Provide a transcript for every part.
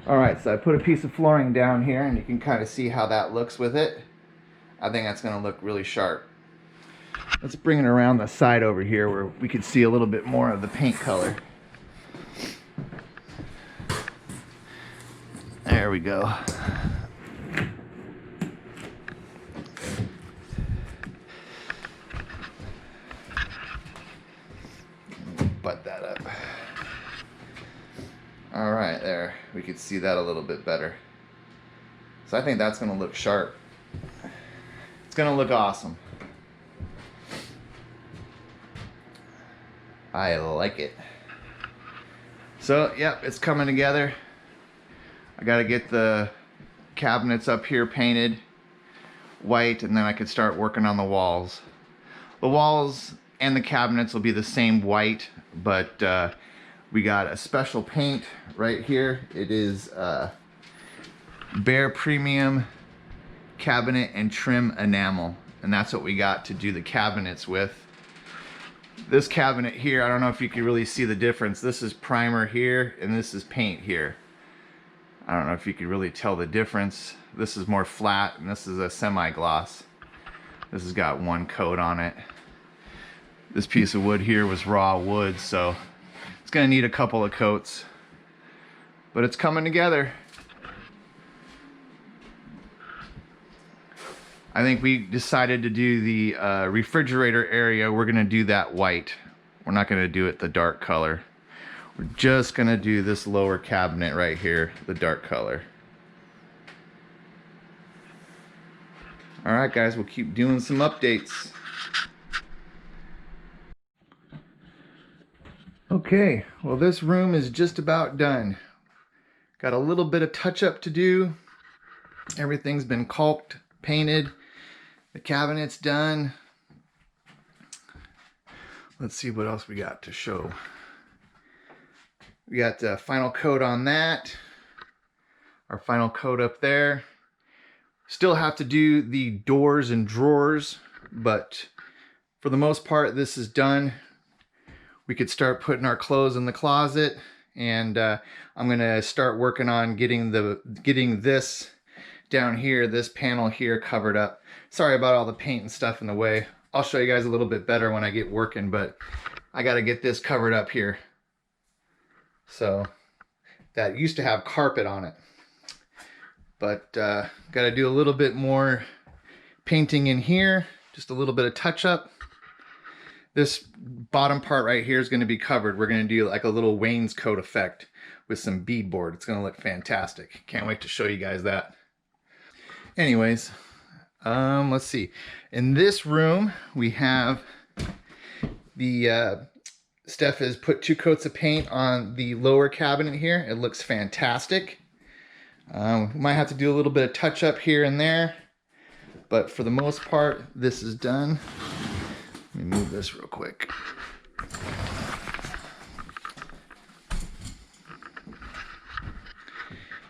All right, so I put a piece of flooring down here and you can kind of see how that looks with it. I think that's gonna look really sharp. Let's bring it around the side over here where we can see a little bit more of the paint color. There we go. Butt that up. All right, there. We can see that a little bit better. So I think that's gonna look sharp. It's gonna look awesome. I like it. So, yep, it's coming together. I gotta get the cabinets up here painted white, and then I can start working on the walls. The walls and the cabinets will be the same white, but we got a special paint right here. It is Behr Premium Cabinet and Trim Enamel, and that's what we got to do the cabinets with. This cabinet here, I don't know if you can really see the difference. This is primer here, and this is paint here. I don't know if you can really tell the difference. This is more flat, and this is a semi-gloss. This has got one coat on it. This piece of wood here was raw wood, so it's gonna need a couple of coats. But it's coming together. I think we decided to do the refrigerator area. We're gonna do that white. We're not gonna do it the dark color. We're just gonna do this lower cabinet right here, the dark color. All right, guys, we'll keep doing some updates. Okay, well, this room is just about done. Got a little bit of touch up to do. Everything's been caulked, painted. The cabinet's done. Let's see what else we got to show. We got the final coat on that. Our final coat up there. Still have to do the doors and drawers, but for the most part, this is done. We could start putting our clothes in the closet, and I'm gonna start working on getting this down here, this panel here, covered up. Sorry about all the paint and stuff in the way. I'll show you guys a little bit better when I get working, but I gotta get this covered up here. So that used to have carpet on it, but gotta do a little bit more painting in here, just a little bit of touch up. This bottom part right here is going to be covered. We're going to do like a little wainscot effect with some beadboard. It's going to look fantastic. Can't wait to show you guys that. Anyways, let's see. In this room, we have the Steph has put 2 coats of paint on the lower cabinet here. It looks fantastic. We might have to do a little bit of touch up here and there, but for the most part, this is done. Let me move this real quick.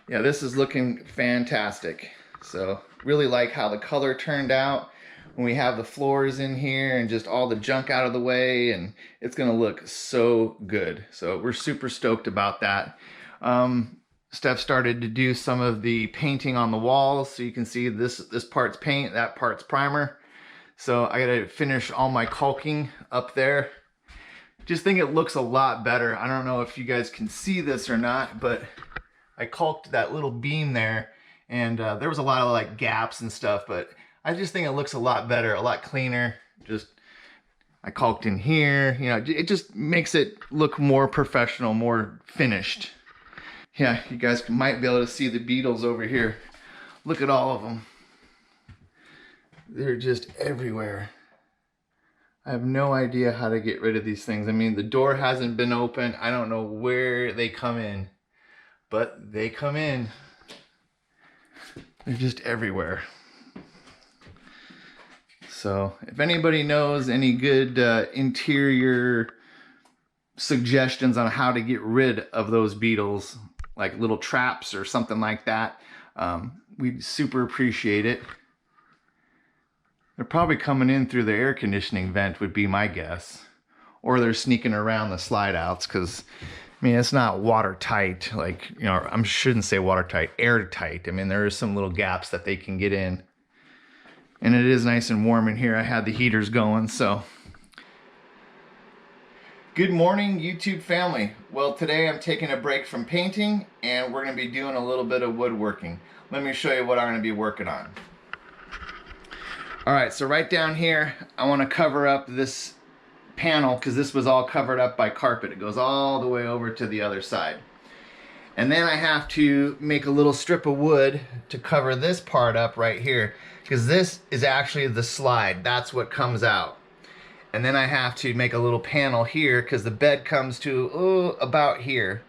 Yeah, this is looking fantastic. So really like how the color turned out when we have the floors in here and just all the junk out of the way, and it's gonna look so good. So we're super stoked about that. Steph started to do some of the painting on the walls, so you can see this part's paint, that part's primer. So I gotta finish all my caulking up there. Just think it looks a lot better. I don't know if you guys can see this or not, but I caulked that little beam there, and there was a lot of like gaps and stuff, but I just think it looks a lot better, a lot cleaner. Just, I caulked in here, you know, it just makes it look more professional, more finished. Yeah, you guys might be able to see the beetles over here. Look at all of them. They're just everywhere. I have no idea how to get rid of these things. I mean, the door hasn't been open. I don't know where they come in, but they come in. They're just everywhere. So if anybody knows any good interior suggestions on how to get rid of those beetles, like little traps or something like that, we'd super appreciate it. They're probably coming in through the air conditioning vent would be my guess. Or they're sneaking around the slide outs, because I mean, it's not watertight, like, you know, I shouldn't say watertight, airtight. I mean, there is some little gaps that they can get in. And it is nice and warm in here. I had the heaters going, so. Good morning, YouTube family. Well, today I'm taking a break from painting and we're going to be doing a little bit of woodworking. Let me show you what I'm going to be working on. All right, so right down here, I want to cover up this panel because this was all covered up by carpet. It goes all the way over to the other side. And then I have to make a little strip of wood to cover this part up right here because this is actually the slide. That's what comes out. And then I have to make a little panel here because the bed comes to about here.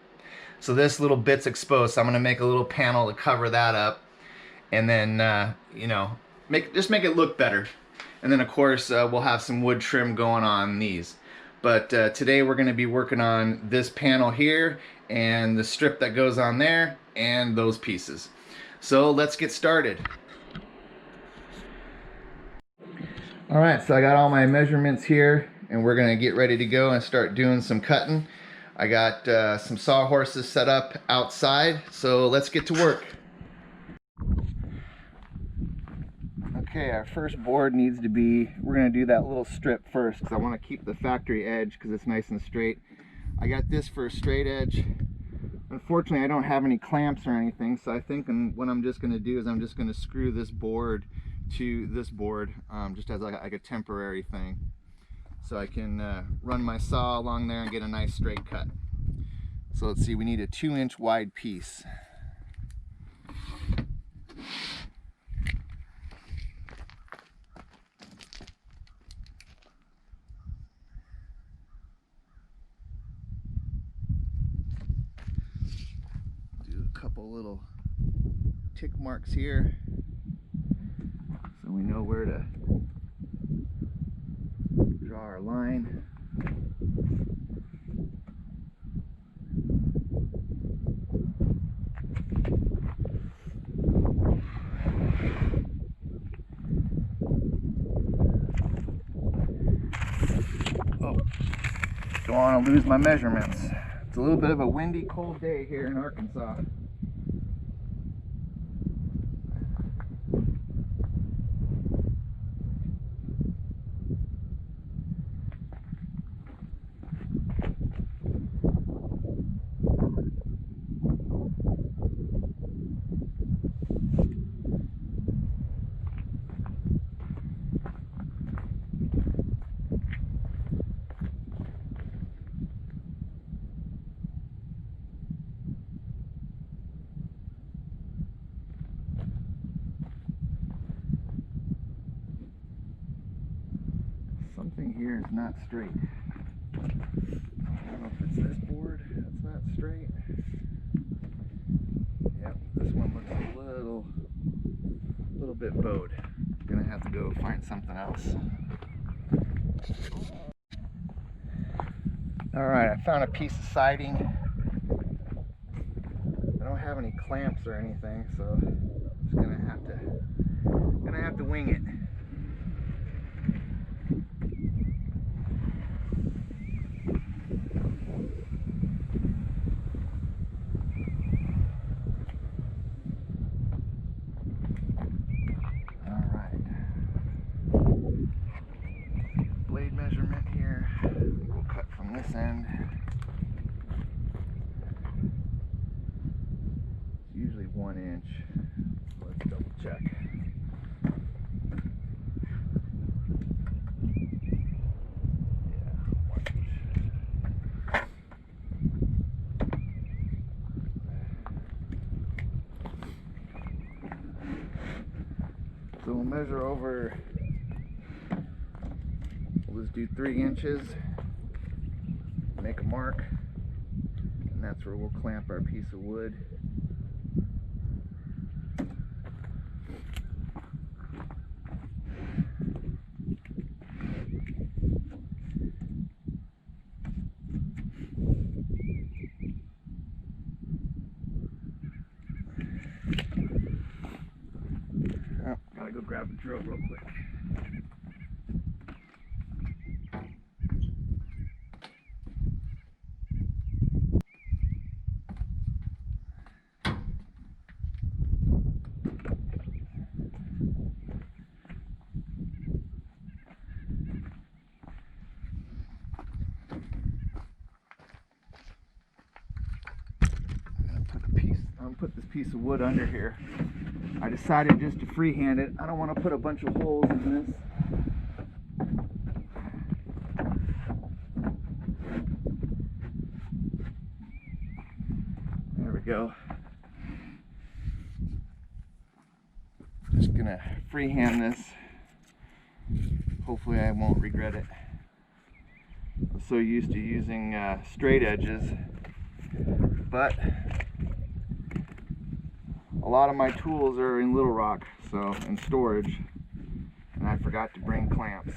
So this little bit's exposed. So I'm going to make a little panel to cover that up. And then, you know, just make it look better. And then, of course, we'll have some wood trim going on these. But today we're going to be working on this panel here and the strip that goes on there and those pieces. So let's get started. All right, so I got all my measurements here and we're going to get ready to go and start doing some cutting. I got some sawhorses set up outside, so let's get to work. Okay, our first board needs to be, we're going to do that little strip first because I want to keep the factory edge because it's nice and straight. I got this for a straight edge. Unfortunately, I don't have any clamps or anything, so I think what I'm just going to do is I'm just going to screw this board to this board just as like a temporary thing. So I can run my saw along there and get a nice straight cut. So let's see, we need a 2-inch wide piece. Couple little tick marks here so we know where to draw our line. Oh, don't want to lose my measurements. It's a little bit of a windy, cold day here in Arkansas. Something here is not straight. I don't know if it's this board that's not straight. Yep, this one looks a little bit bowed. Gonna have to go find something else. Alright, I found a piece of siding. I don't have any clamps or anything, so I'm just gonna have to wing it. Measurement here. We'll cut from this end. It's usually 1 inch. Let's double check. Yeah, 1 inch. So we'll measure over. We'll just do 3 inches, make a mark, and that's where we'll clamp our piece of wood. Oh, gotta go grab a drill real quick. gonna put this piece of wood under here. I decided just to freehand it. I don't want to put a bunch of holes in this. There we go. Just gonna freehand this. Hopefully I won't regret it. I'm so used to using straight edges, but a lot of my tools are in Little Rock, so in storage, and I forgot to bring clamps.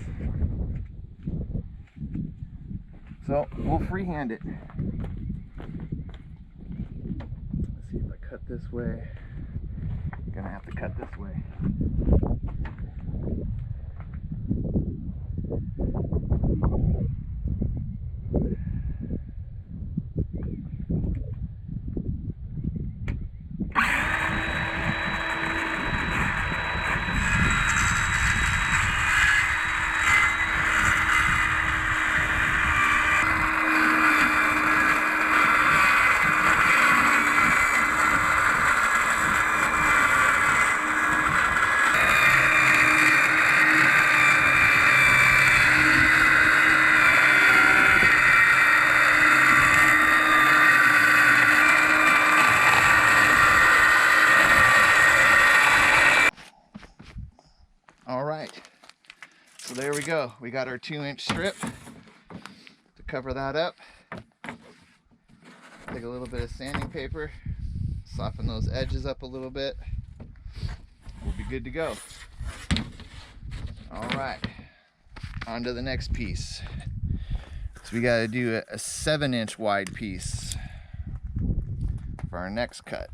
So we'll freehand it. Let's see if I cut this way. I'm gonna have to cut this way. All right, so there we go. We got our 2-inch strip to cover that up. Take a little bit of sanding paper, soften those edges up a little bit. We'll be good to go. All right, on to the next piece. So we got to do a 7-inch wide piece for our next cut.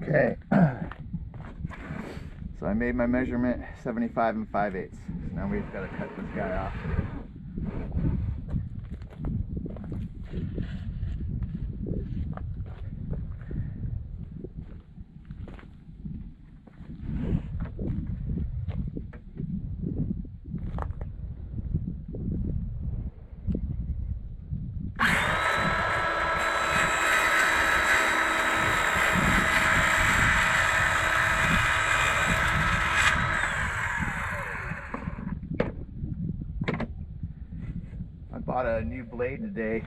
Okay, so I made my measurement 75 5/8. Now we've got to cut this guy off. Bought a new blade today.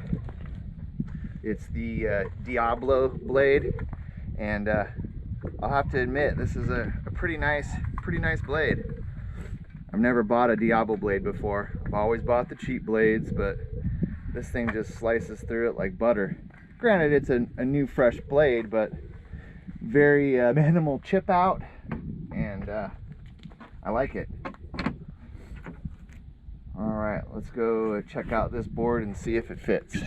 It's the Diablo blade, and I'll have to admit this is a pretty nice blade. I've never bought a Diablo blade before. I've always bought the cheap blades, but this thing just slices through it like butter. Granted, it's a new fresh blade, but very minimal chip out, and I like it. Alright, let's go check out this board and see if it fits. So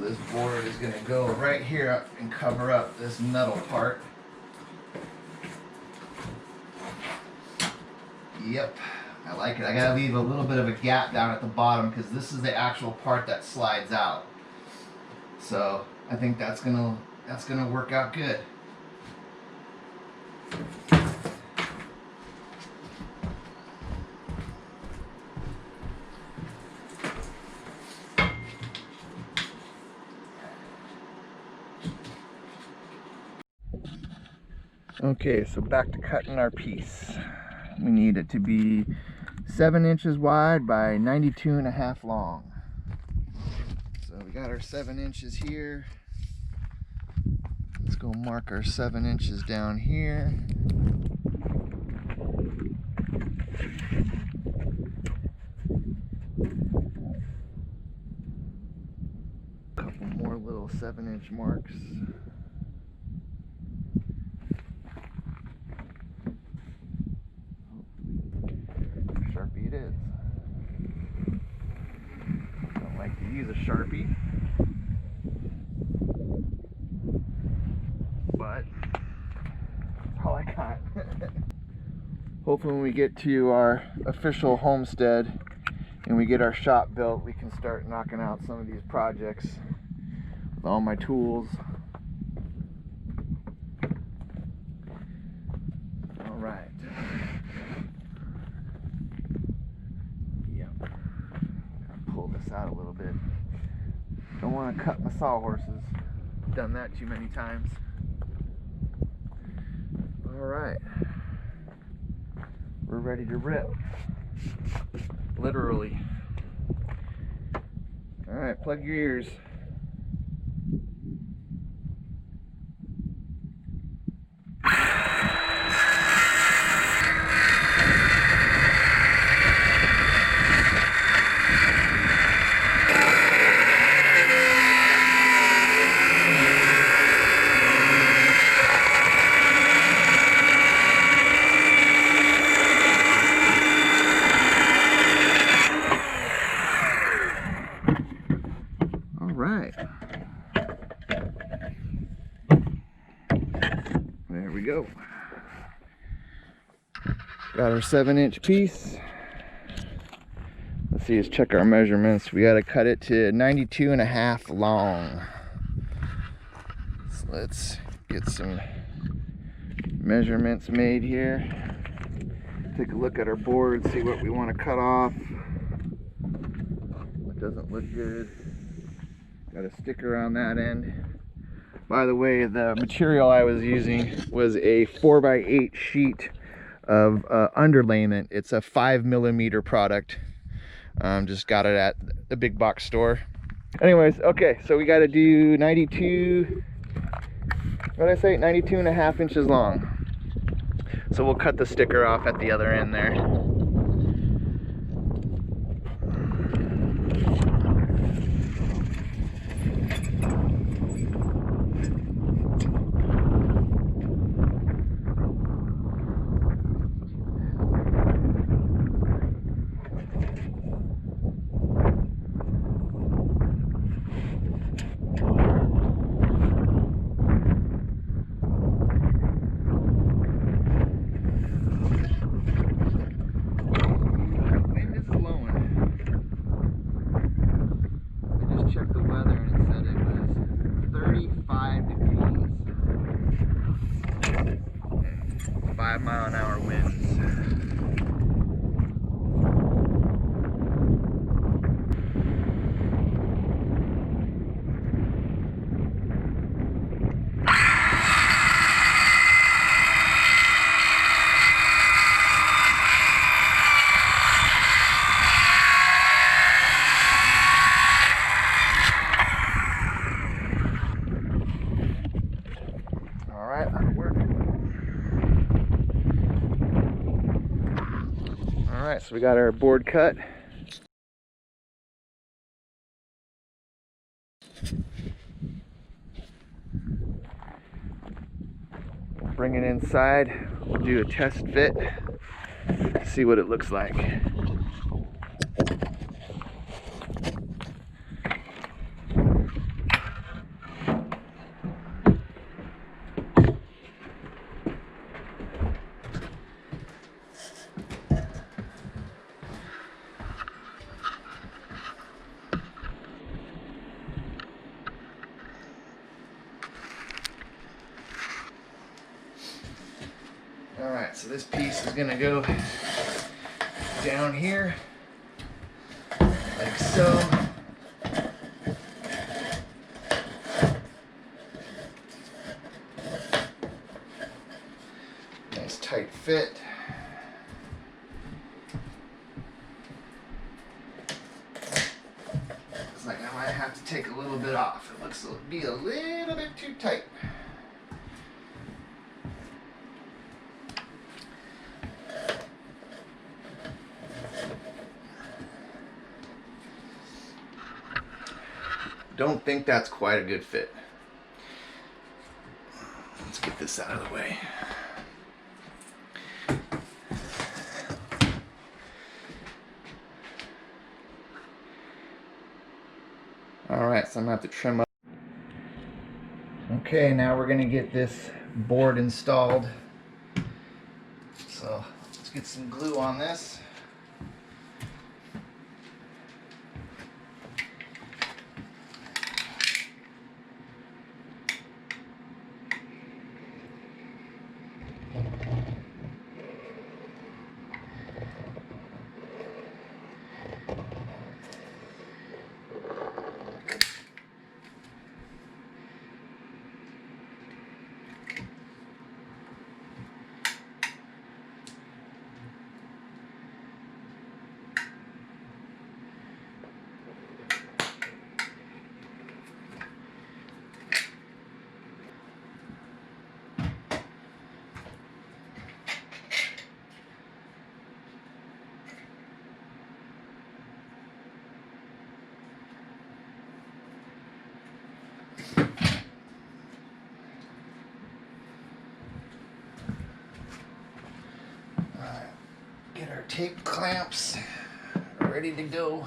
this board is going to go right here up and cover up this metal part. Yep, I like it. I gotta leave a little bit of a gap down at the bottom because this is the actual part that slides out. So I think that's gonna work out good. Okay, so back to cutting our piece. We need it to be 7 inches wide by 92.5 long. So we got our 7 inches here. Let's go mark our 7 inches down here. A couple more little 7-inch marks. Sharpie it is. Don't like to use a Sharpie, but that's all I got. Hopefully when we get to our official homestead and we get our shop built, we can start knocking out some of these projects with all my tools. right. Yep. Gotta pull this out a little bit. Don't want to cut my sawhorses. Done that too many times. All right. We're ready to rip. Literally. All right, plug your ears. All right. There we go. Got our 7-inch piece. Let's see, let's check our measurements. We got to cut it to 92.5 long. So let's get some measurements made here. Take a look at our board, see what we want to cut off. What doesn't look good. Got a sticker on that end. By the way, the material I was using was a 4x8 sheet of underlayment. It's a 5mm product. Just got it at the big box store. Anyways, okay, so we got to do 92, what did I say, 92.5 inches long. So we'll cut the sticker off at the other end there. Checked the weather and it said it was 35 degrees. 5-mile-an-hour winds. Alright, that'll work. Alright, so we got our board cut. We'll bring it inside. We'll do a test fit. See what it looks like. Alright, so this piece is going to go down here, like so. Nice tight fit. Looks like I might have to take a little bit off. It looks to be a little bit too tight. Don't think that's quite a good fit. Let's get this out of the way. Alright, so I'm going to have to trim up. Okay, now we're going to get this board installed. So let's get some glue on this. Get our tape clamps ready to go.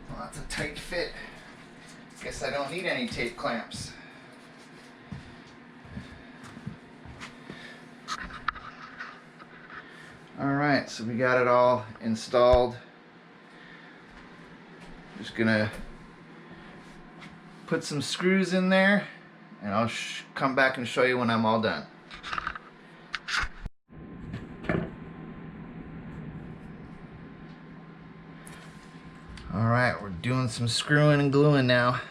Well, that's a tight fit. Guess I don't need any tape clamps. Alright, so we got it all installed. Just gonna put some screws in there and I'll come back and show you when I'm all done. Alright, we're doing some screwing and gluing now.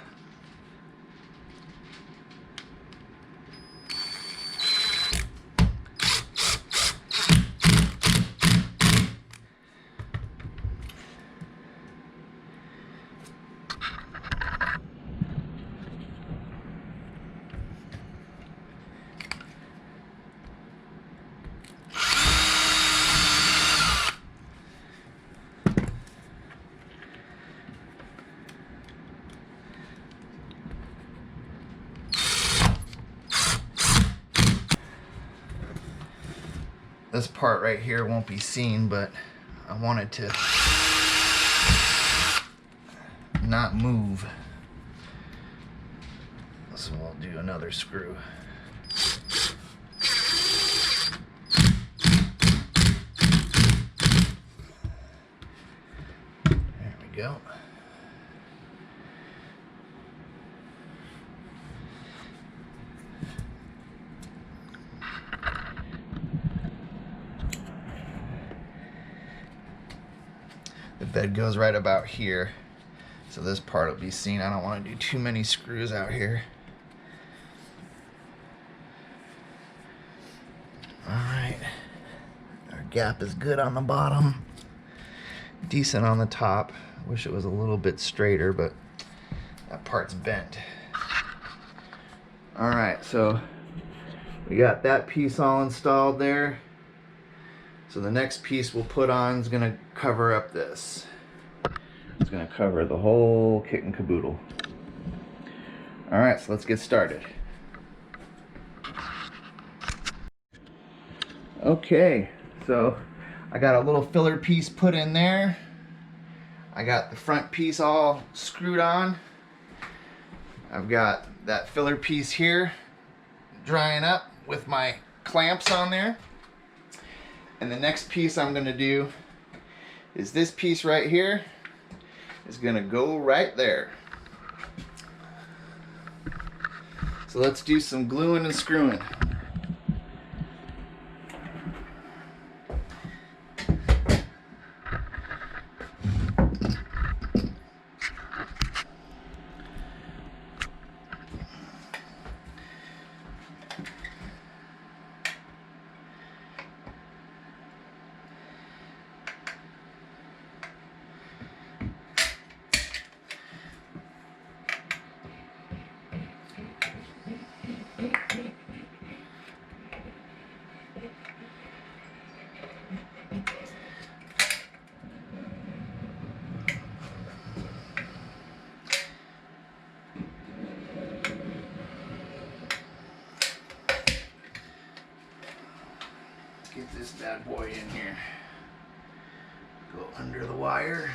This part right here won't be seen, but I want it to not move. So we'll do another screw. There we go. The bed goes right about here, so this part will be seen. I don't want to do too many screws out here. Alright, our gap is good on the bottom, decent on the top. Wish it was a little bit straighter, but that part's bent. Alright, so we got that piece all installed there. So the next piece we'll put on is going to cover up this. It's going to cover the whole kit and caboodle. Alright, so let's get started. Okay, so I got a little filler piece put in there. I got the front piece all screwed on. I've got that filler piece here drying up with my clamps on there. And the next piece I'm going to do is this piece right here is going to go right there. So let's do some gluing and screwing. Get this bad boy in here. Go under the wire.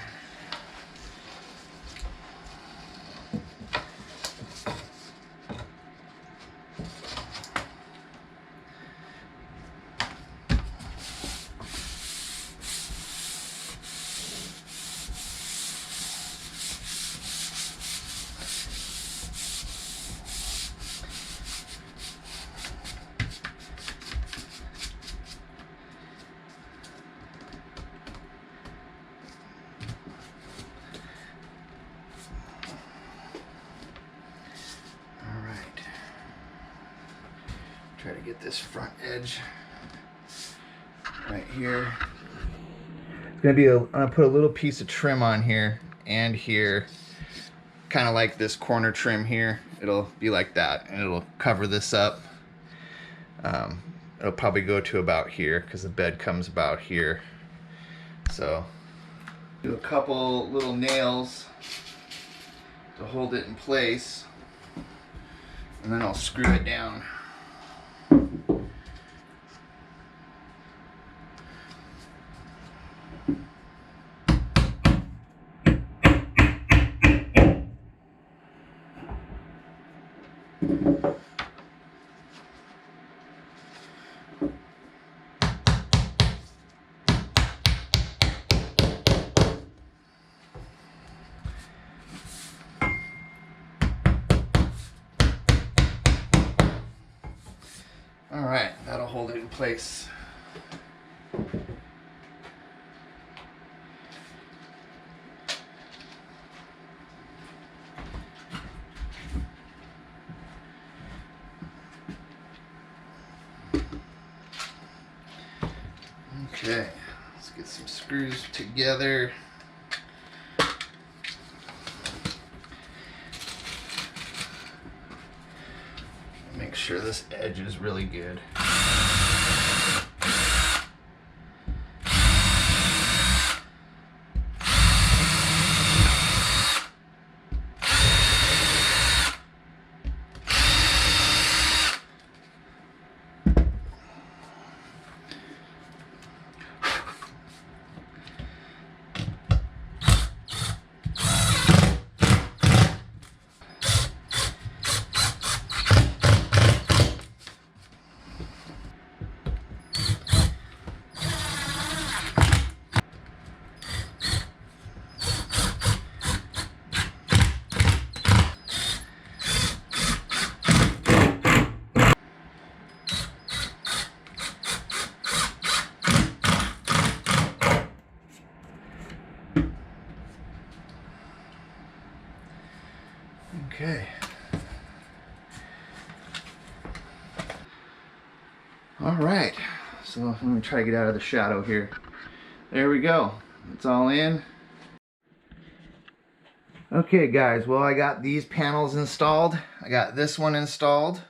Try to get this front edge right here. It's gonna be I'm gonna put a little piece of trim on here and here, kind of like this corner trim here. It'll be like that, and it'll cover this up. It'll probably go to about here because the bed comes about here. So do a couple little nails to hold it in place, and then I'll screw it down. All right, that'll hold it in place. Okay, let's get some screws together. Make sure this edge is really good. Okay. All right. So let me try to get out of the shadow here. There we go. It's all in. Okay, guys. Well, I got these panels installed. I got this one installed.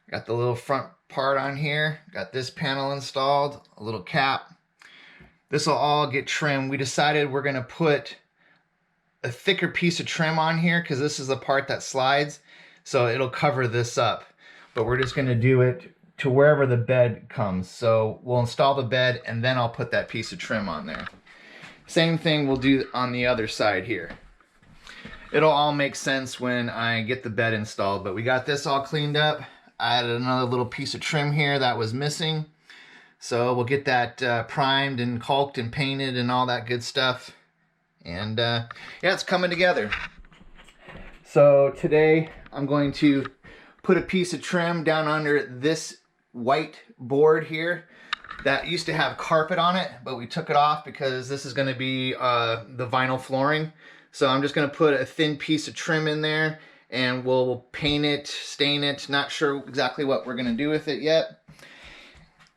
I got the little front part on here. Got this panel installed. A little cap. This will all get trimmed. We decided we're going to put a thicker piece of trim on here because this is the part that slides, so it'll cover this up, but we're just going to do it to wherever the bed comes. So we'll install the bed and then I'll put that piece of trim on there. Same thing we'll do on the other side here. It'll all make sense when I get the bed installed, but we got this all cleaned up. I added another little piece of trim here that was missing, so we'll get that primed and caulked and painted and all that good stuff. And yeah, it's coming together. So today I'm going to put a piece of trim down under this white board here that used to have carpet on it, but we took it off because this is going to be the vinyl flooring. So I'm just going to put a thin piece of trim in there and we'll paint it, stain it. Not sure exactly what we're going to do with it yet.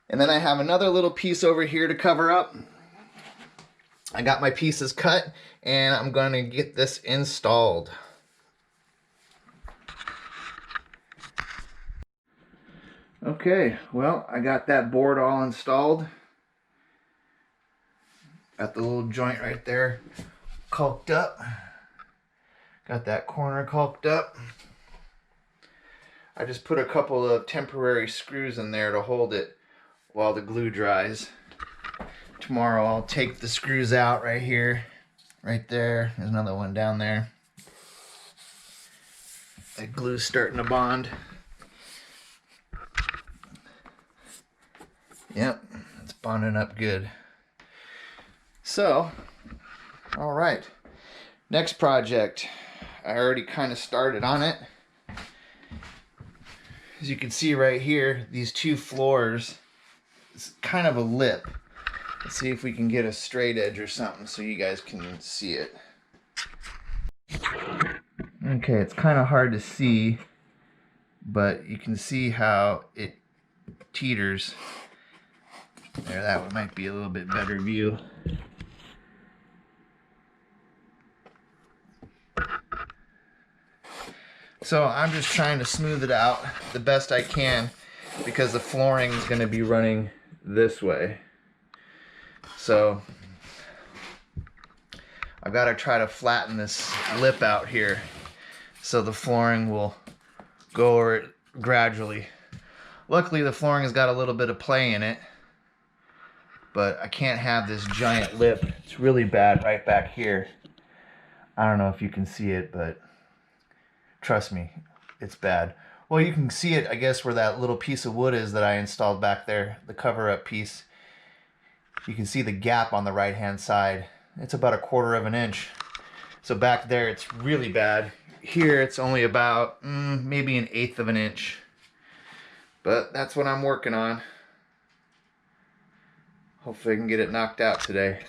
And then I have another little piece over here to cover up. I got my pieces cut and I'm going to get this installed. Okay, well, I got that board all installed. Got the little joint right there caulked up. Got that corner caulked up. I just put a couple of temporary screws in there to hold it while the glue dries. Tomorrow I'll take the screws out right here, right there. There's another one down there. That glue's starting to bond. Yep, it's bonding up good. So, all right. Next project. I already kind of started on it. As you can see right here, these two floors, it's kind of a lip. Let's see if we can get a straight edge or something so you guys can see it. Okay, it's kind of hard to see, but you can see how it teeters. There, that one might be a little bit better view. So I'm just trying to smooth it out the best I can because the flooring is going to be running this way. So I've got to try to flatten this lip out here so the flooring will go over it gradually. Luckily the flooring has got a little bit of play in it, but I can't have this giant lip. It's really bad right back here. I don't know if you can see it, but trust me, it's bad. Well, you can see it, I guess, where that little piece of wood is that I installed back there, the cover-up piece. You can see the gap on the right-hand side. It's about 1/4 of an inch. So back there, it's really bad. Here, it's only about maybe 1/8 of an inch. But that's what I'm working on. Hopefully I can get it knocked out today.